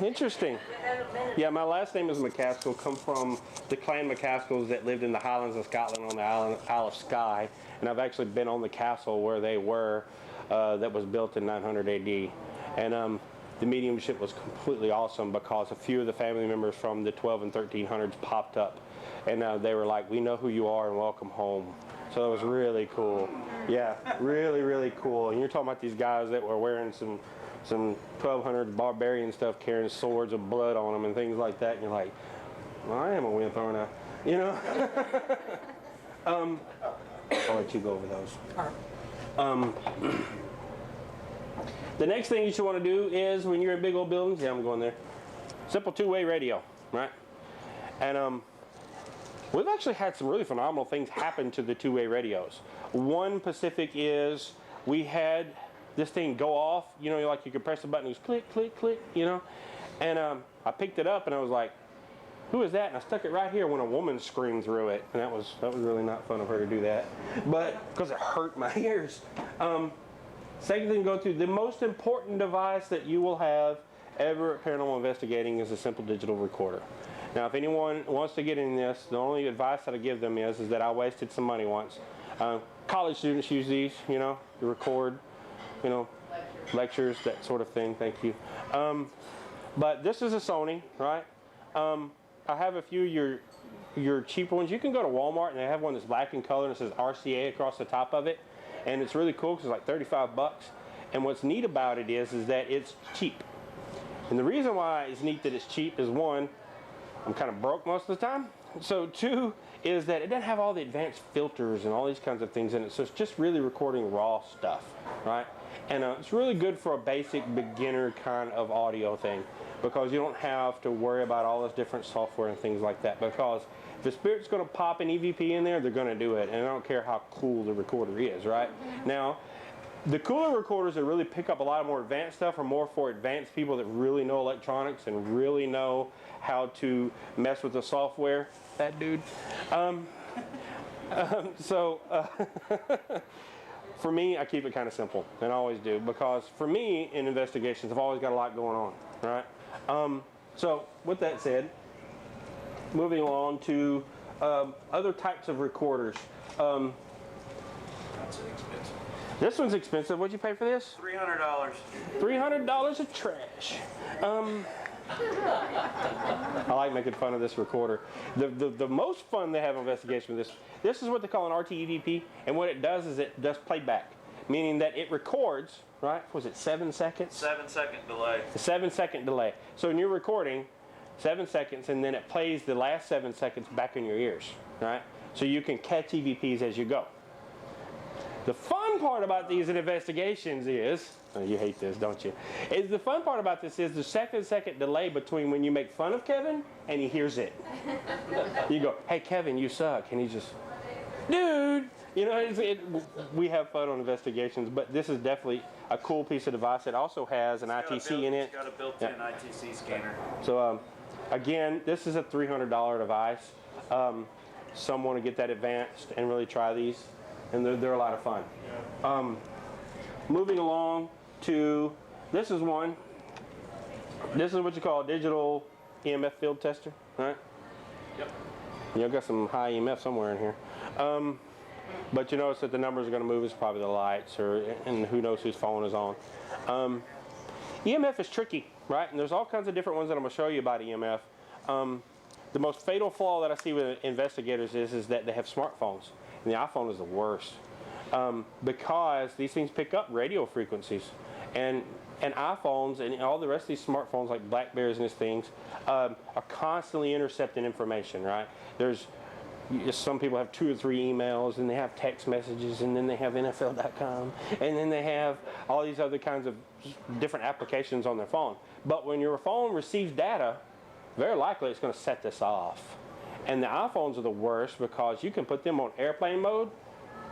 Interesting. Yeah, my last name is McCaskill. Come from the clan McCaskills that lived in the Highlands of Scotland on the Isle of Skye, and I've actually been on the castle where they were. That was built in 900 AD, and the mediumship was completely awesome because a few of the family members from the 12 and 1300s popped up, and they were like, "We know who you are and welcome home." So it was really cool. Yeah, really cool. And you're talking about these guys that were wearing some 1200s barbarian stuff, carrying swords with blood on them and things like that, and you're like, well, I am a wimp, aren't I? You know? I'll let you go over those. The next thing you should want to do is, when you're in big old buildings, yeah, I'm going there, simple two-way radio, right? And we've actually had some really phenomenal things happen to the two-way radios. One specific is, we had this thing go off, you know, like you could press the button, it was click, click, click, you know, and I picked it up and I was like, who is that? And I stuck it right here when a woman screamed through it, and that was really not fun of her to do that, but because it hurt my ears. Second thing to go to, the most important device that you will have ever at paranormal investigating is a simple digital recorder. Now, if anyone wants to get in this, the only advice that I give them is that I wasted some money once. College students use these, you know, to record, you know, lectures, that sort of thing. Thank you. But this is a Sony, right? I have a few your cheaper ones. You can go to Walmart and they have one that's black in color and it says RCA across the top of it, and it's really cool because it's like 35 bucks. And what's neat about it is that it's cheap. And the reason why it's neat that it's cheap is, one, I'm kind of broke most of the time. So two is that it doesn't have all the advanced filters and all these kinds of things in it. So it's just really recording raw stuff, right? And it's really good for a basic beginner kind of audio thing, because you don't have to worry about all this different software and things like that. Because if the spirit's going to pop an EVP in there, they're going to do it. And I don't care how cool the recorder is, right? Now, the cooler recorders that really pick up a lot more advanced stuff are more for advanced people that really know electronics and really know how to mess with the software. That dude. For me, I keep it kind of simple, and I always do, because for me, in investigations, I've always got a lot going on, right? So with that said, moving along to other types of recorders. That's expensive. This one's expensive. What'd you pay for this? $300. $300 of trash. I like making fun of this recorder. The most fun they have in investigation with this is what they call an RT EVP, and what it does is it does playback, meaning that it records, right? Was it 7 seconds? 7-second delay. A 7-second delay. So when you're recording, 7 seconds, and then it plays the last 7 seconds back in your ears, right? So you can catch EVPs as you go. The fun part about these investigations is, oh, you hate this, don't you? Is the fun part about this is the 7-second delay between when you make fun of Kevin and he hears it. You go, hey Kevin, you suck, and he's just, dude. You know, we have fun on investigations, but this is definitely a cool piece of device. It also has an ITC in it. It's got a built-in ITC scanner. So again, this is a $300 device. Some want to get that advanced and really try these, and they're a lot of fun. Moving along to, this is one. This is what you call a digital EMF field tester, right? Yep. You've got some high EMF somewhere in here. But you notice that the numbers are going to move. It's probably the lights, and who knows whose phone is on. EMF is tricky, right? And there's all kinds of different ones that I'm going to show you about EMF. The most fatal flaw that I see with investigators is that they have smartphones. And the iPhone is the worst. Because these things pick up radio frequencies. And iPhones and all the rest of these smartphones like Blackberries and these things are constantly intercepting information, right? Some people have 2 or 3 emails, and they have text messages, and then they have NFL.com, and then they have all these other kinds of different applications on their phone. But when your phone receives data, very likely it's going to set this off. And the iPhones are the worst because you can put them on airplane mode,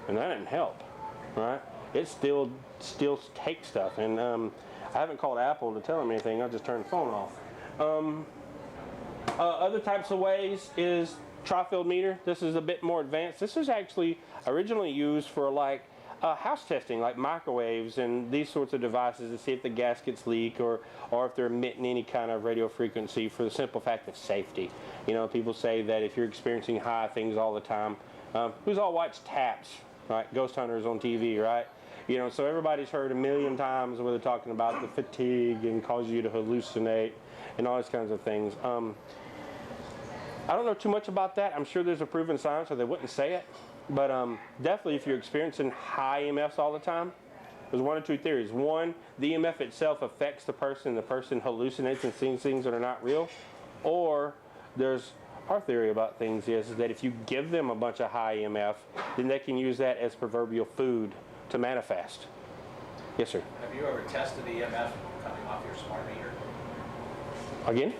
and that didn't help, right? It still takes stuff. And I haven't called Apple to tell them anything. I just turned the phone off. Other types of ways is Trifield Meter. This is a bit more advanced. This was actually originally used for like house testing, like microwaves and these sorts of devices, to see if the gaskets leak or if they're emitting any kind of radio frequency, for the simple fact of safety. You know, people say that if you're experiencing high things all the time, who's all watched Taps, right? Ghost hunters on TV, right? You know, so everybody's heard a million times where they're talking about the fatigue and cause you to hallucinate and all these kinds of things. I don't know too much about that. I'm sure there's a proven science or they wouldn't say it. But definitely if you're experiencing high EMFs all the time, there's one or two theories. One, the EMF itself affects the person hallucinates and sees things that are not real. Or there's our theory about things is that if you give them a bunch of high EMF, then they can use that as proverbial food to manifest. Yes, sir. Have you ever tested EMF coming off your smart meter? Again?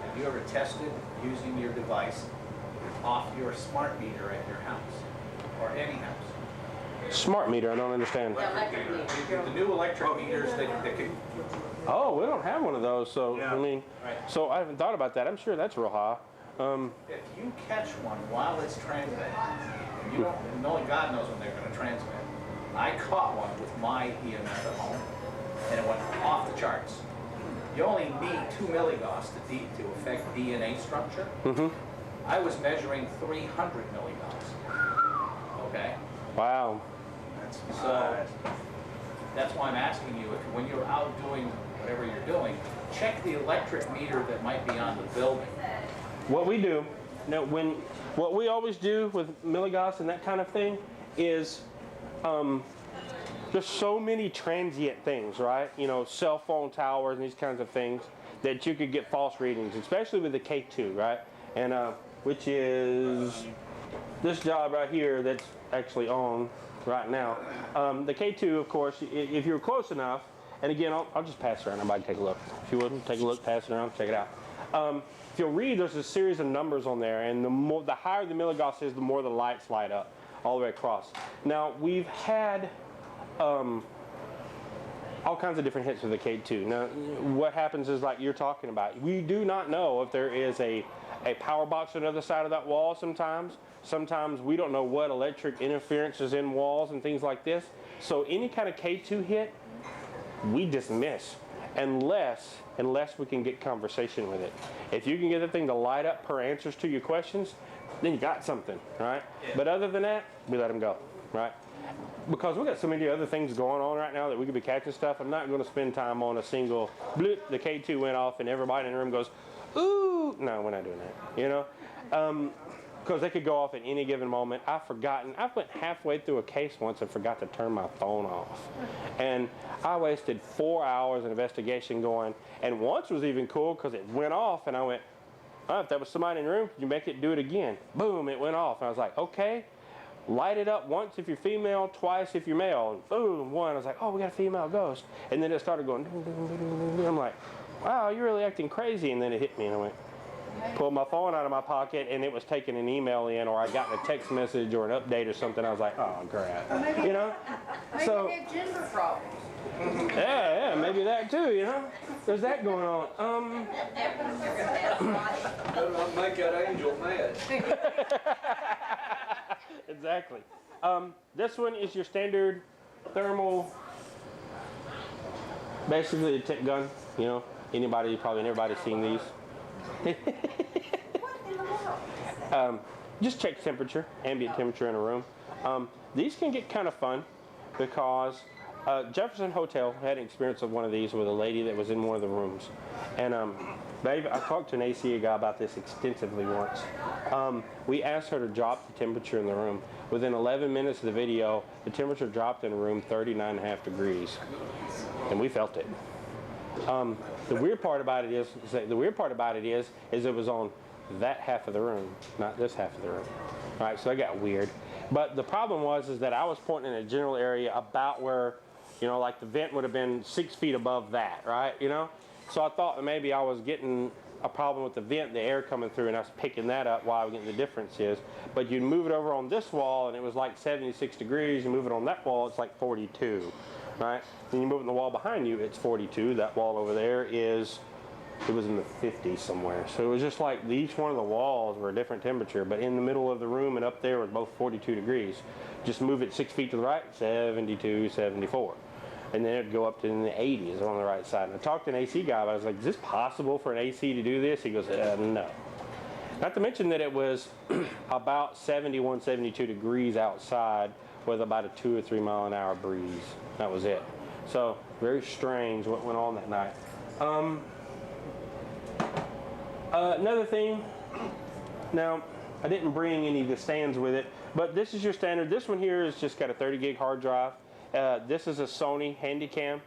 Have you ever tested using your device off your smart meter at your house or any house? Smart meter, I don't understand. The new electric meters that can. Oh, we don't have one of those, so Yeah. I mean, Right. so I haven't thought about that. I'm sure that's real high. If you catch one while it's transmitting, and you don't, and only God knows when they're going to transmit. I caught one with my EMF at home, and it went off the charts. You only need 2 milligauss to affect DNA structure. I was measuring 300 milligauss. Okay? Wow. So that's why I'm asking you, if when you're out doing whatever you're doing, check the electric meter that might be on the building. What we do, now what we always do with milligauss and that kind of thing is, there's so many transient things, right? You know, cell phone towers and these kinds of things that you could get false readings, especially with the K2, right? And which is this job right here that's actually on right now. The K2, of course, if you're close enough, and again, I'll just pass it around. Everybody take a look. If you wouldn't, take a look, pass it around, check it out. If you'll read, there's a series of numbers on there, and the higher the milligauss is, the more the lights light up all the way across. Now, we've had all kinds of different hits with the K2. Now, what happens is, like you're talking about, we do not know if there is a power box on the other side of that wall sometimes. Sometimes we don't know what electric interference is in walls and things like this. So any kind of K2 hit, we dismiss unless we can get conversation with it. If you can get the thing to light up per answers to your questions, then you got something, right? Yeah. But other than that, we let them go, right? Because we got so many other things going on right now that we could be catching stuff. I'm not going to spend time on a single bloop, the K2 went off and everybody in the room goes, ooh. No, we're not doing that, you know? Because they could go off at any given moment. I went halfway through a case once and forgot to turn my phone off. And I wasted 4 hours of investigation going, and once was even cool because it went off and I went, oh, if that was somebody in the room, could you make it do it again? Boom, it went off. And I was like, okay, light it up once if you're female, twice if you're male. And boom, one. I was like, oh, we got a female ghost. And then it started going, ding, ding, ding, ding, ding. I'm like, wow, you're really acting crazy. And then it hit me and I went, pulled my phone out of my pocket and it was taking an email in, or I got a text message or an update or something. I was like, oh crap, you know? So maybe they have gender problems. yeah, maybe that too, you know? There's that going on. Don't make that angel mad. Exactly. This one is your standard thermal, basically a tip gun, you know? Probably everybody's seen these. Just check temperature, ambient temperature in a room. These can get kind of fun because Jefferson Hotel had an experience of one of these with a lady that was in one of the rooms. And babe, I talked to an ACA guy about this extensively once. We asked her to drop the temperature in the room. Within 11 minutes of the video, the temperature dropped in the room 39.5 degrees. And we felt it. The weird part about it is it was on that half of the room, not this half of the room. All right, so that got weird. But the problem is that I was pointing in a general area about where, you know, like the vent would have been 6 feet above that, right? You know, so I thought that maybe I was getting a problem with the vent, the air coming through, and I was picking that up while I was getting the difference is. But you move it over on this wall, and it was like 76 degrees. You move it on that wall, it's like 42. Right? Then you move it in the wall behind you, it's 42. That wall over there is it was in the 50s somewhere. So it was just like each one of the walls were a different temperature, but in the middle of the room and up there was both 42 degrees. Just move it 6 feet to the right, 72, 74. And then it'd go up to in the 80s on the right side. And I talked to an AC guy, I was like, is this possible for an AC to do this? He goes, no. Not to mention that it was about 71, 72 degrees outside with about a 2 or 3 mile an hour breeze. That was it. So very strange what went on that night. Another thing, now I didn't bring any of the stands with it, but this is your standard. This one here is just got a 30 gig hard drive. This is a Sony Handycam.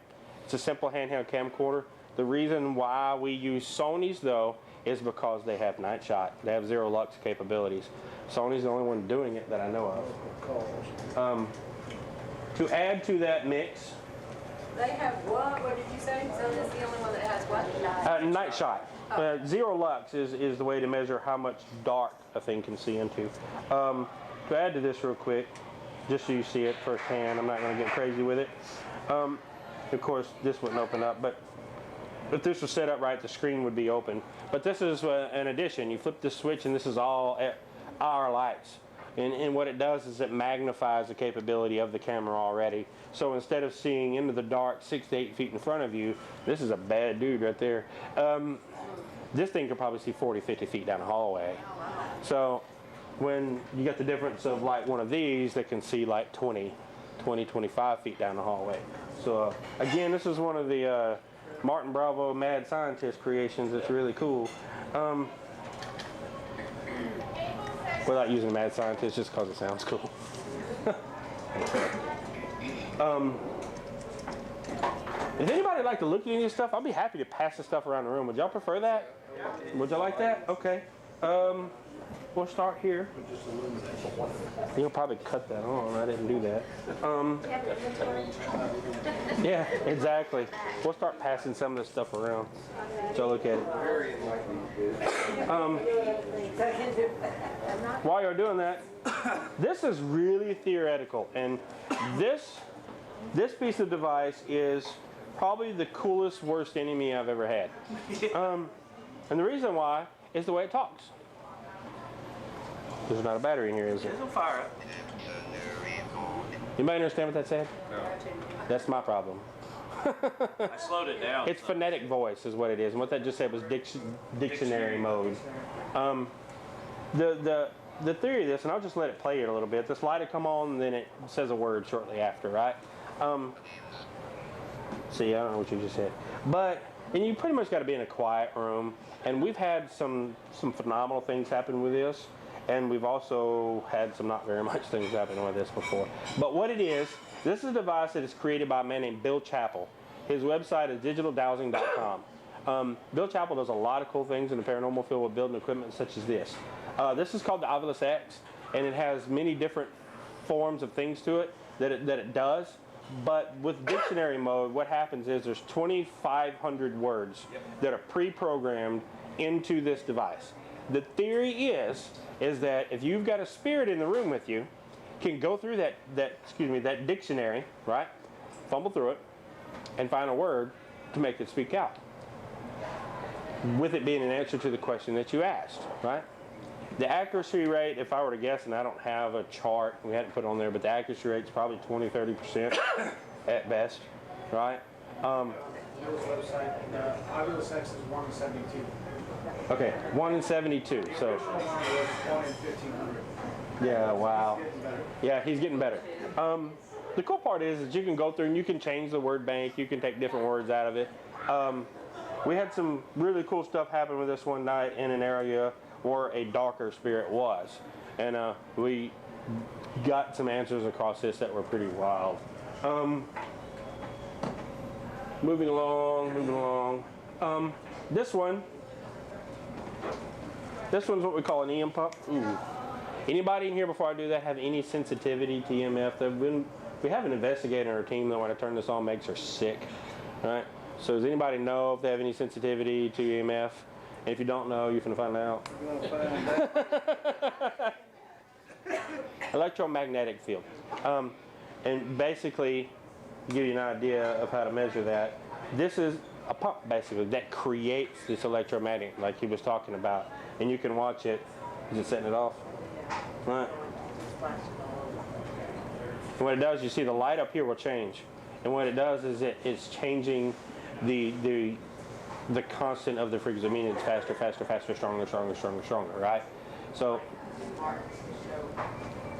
It's a simple handheld camcorder. The reason why we use Sony's though is because they have night shot. They have 0 lux capabilities. Sony's the only one doing it that I know of. To add to that mix, they have what? What did you say? Sony's the only one that has what? night shot. 0 lux is the way to measure how much dark a thing can see into. To add to this real quick, just so you see it firsthand, I'm not going to get crazy with it. Of course, this wouldn't open up, but if this was set up right, the screen would be open. But this is an addition. You flip this switch, and this is all our lights. And what it does is it magnifies the capability of the camera already. So instead of seeing into the dark 6 to 8 feet in front of you, this is a bad dude right there. This thing could probably see 40, 50 feet down the hallway. So when you get the difference of like one of these that can see like 20, 25 feet down the hallway. So again, this is one of the Martin Bravo Mad Scientist creations. It's really cool. Without using Mad Scientist, just because it sounds cool. If anybody would like to look at any of this stuff, I'll be happy to pass the stuff around the room. Would y'all prefer that? Would y'all like that? Okay. We'll start here. You'll probably cut that on. I didn't do that. Yeah, exactly. We'll start passing some of this stuff around. So look at it. While you're doing that, this is really theoretical, and this piece of device is probably the coolest, worst enemy I've ever had. And the reason why is the way it talks. There's not a battery in here, is there? It'll fire up. Anybody understand what that said? No. That's my problem. I slowed it down. It's phonetic voice is what it is, and what that just said was dictionary mode. The theory of this, and I'll just let it play it a little bit. This light will come on, and then it says a word shortly after, right? See, I don't know what you just said, and you pretty much got to be in a quiet room. And we've had some phenomenal things happen with this, and we've also had some not very much things happen with this before. But what it is, this is a device that is created by a man named Bill Chappell. His website is digitaldowsing.com. Bill Chappell does a lot of cool things in the paranormal field with building equipment such as this. This is called the Ovilus X, and it has many different forms of things to it that it does. But with dictionary mode, what happens is there's 2,500 words that are pre-programmed into this device. The theory is that if you've got a spirit in the room with you, can go through that dictionary, right? Fumble through it and find a word to make it speak out. With it being an answer to the question that you asked, right? The accuracy rate, if I were to guess, and I don't have a chart, we hadn't put it on there, but the accuracy rate is probably 20-30% at best, right? Bill's website, Ovilus X is 1 in 72. Okay, 1 in 72. So. The original one was 1 in 1,500. Yeah, wow. He's getting better. Yeah, he's getting better. The cool part is that you can go through and you can change the word bank. You can take different words out of it. We had some really cool stuff happen with this one night in an area where a darker spirit was. And we got some answers across this that were pretty wild. Moving along. This one's what we call an EMF Pop. Ooh. Anybody in here, before I do that, have any sensitivity to EMF? We have an investigator on our team that when I turn this on makes her sick. All right? So does anybody know if they have any sensitivity to EMF? And if you don't know, you're going to find out. Electromagnetic field. And basically, to give you an idea of how to measure that, this is a pump basically that creates this electromagnet like he was talking about, and you can watch it. Is it setting it off? Right. And what it does, you see the light up here will change, and what it does is it's changing the constant of the frequency. I mean, it's faster, faster, faster, stronger, stronger, stronger, stronger, right? So,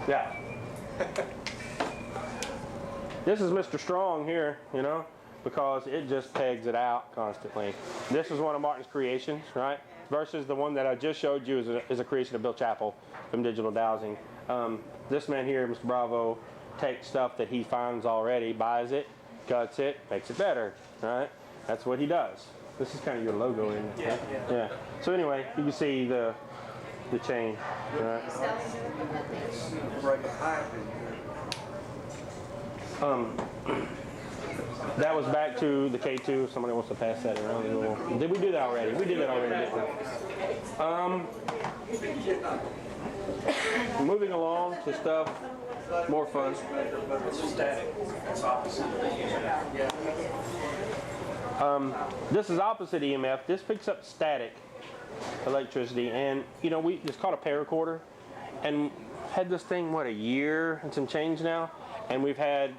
yeah. This is Mr. Strong here, you know, because it just pegs it out constantly. This is one of Martin's creations, right? Versus the one that I just showed you is a creation of Bill Chappell from Digital Dowsing. This man here, Mr. Bravo, takes stuff that he finds already, buys it, cuts it, makes it better, right? That's what he does. This is kind of your logo in it. Yeah, yeah. So anyway, you can see the chain, right? Break a pipe in here. That was back to the K2. If somebody wants to pass that around. Did we do that already? We did that already, didn't we? Moving along to stuff more fun. It's static. It's opposite. This is opposite EMF. This picks up static electricity, and you know it's called a paracorder, and had this thing a year and some change now, and we've had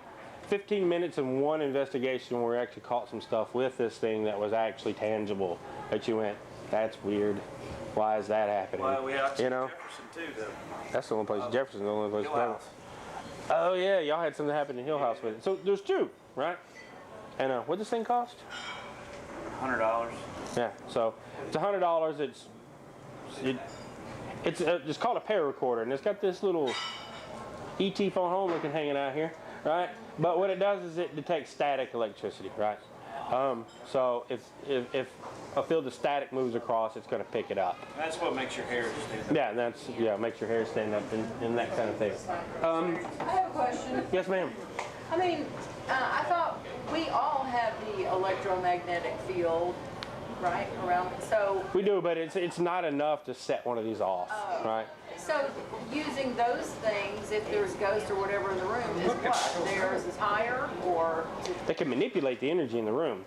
15 minutes in one investigation where we actually caught some stuff with this thing that was actually tangible. That you went, that's weird. Why is that happening? Well, we have you know, Jefferson too, though. that's the only place. Jefferson's the only place. Hill House. Oh yeah, y'all had something happen in Hill House with it. So there's two, right? And what does this thing cost? $100. Yeah. So it's $100. It's called a paracorder, and it's got this little ET phone home looking hanging out here, right? But what it does is it detects static electricity, right? So if a field of static moves across, it's going to pick it up. That's what makes your hair stand up. Yeah, makes your hair stand up and that kind of thing. I have a question. Yes, ma'am. I mean, I thought we all have the electromagnetic field, right, around. So We do, but it's not enough to set one of these off, right? So using those things, if there's ghosts or whatever in the room, is what? Theirs is higher, or? They can manipulate the energy in the room.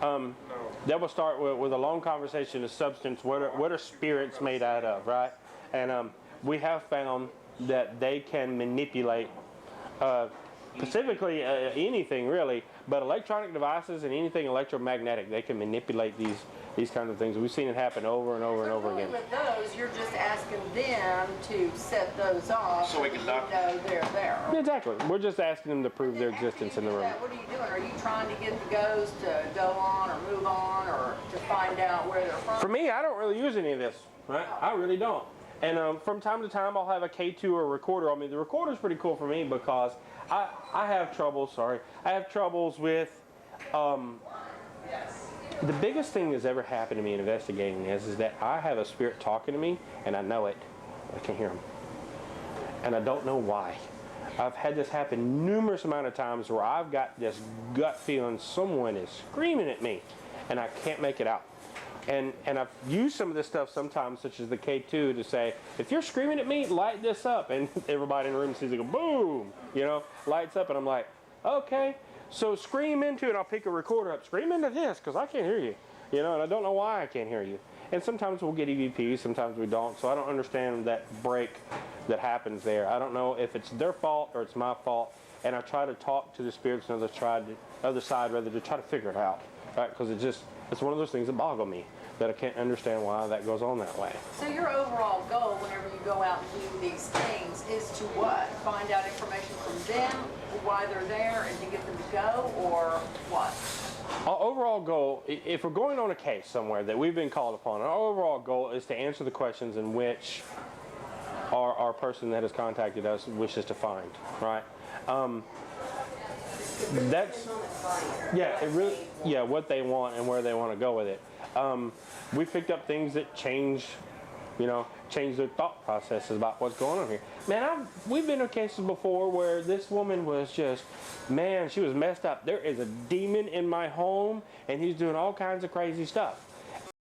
That will start with a long conversation of substance. What are spirits made out of, right? And we have found that they can manipulate specifically anything really, but electronic devices and anything electromagnetic, they can manipulate these kinds of things. We've seen it happen over and over and over again. With those, you're just asking them to set those off So we can know they're there. Exactly. We're just asking them to prove their existence in the room. What are you doing? Are you trying to get the ghost to go on or move on or to find out where they're from? For me, I don't really use any of this, right? I really don't. And from time to time, I'll have a K2 or a recorder. I mean, the recorder's pretty cool for me because I have troubles, I have troubles with, the biggest thing that's ever happened to me in investigating this is that I have a spirit talking to me, and I know it. I can't hear him. And I don't know why. I've had this happen numerous amount of times where I've got this gut feeling someone is screaming at me, and I can't make it out. And I've used some of this stuff sometimes, such as the K2, to say, if you're screaming at me, light this up. And everybody in the room sees it go boom, you know, lights up. And I'm like, okay, so scream into it. I'll pick a recorder up, scream into this, because I can't hear you, you know, and I don't know why I can't hear you. And sometimes we'll get EVPs, sometimes we don't. So I don't understand that break that happens there. I don't know if it's their fault or it's my fault. And I try to talk to the spirits on the other side rather to try to figure it out, right? Because it's one of those things that boggle me, that I can't understand why that goes on that way. So your overall goal whenever you go out and do these things is to what? Find out information from them, why they're there, and to get them to go, or what? Our overall goal, if we're going on a case somewhere that we've been called upon, our overall goal is to answer the questions in which our person that has contacted us wishes to find, right? That's, what they want and where they want to go with it. We picked up things that change their thought processes about what's going on here. Man, we've been in cases before where this woman was just, man, she was messed up. There is a demon in my home, and he's doing all kinds of crazy stuff.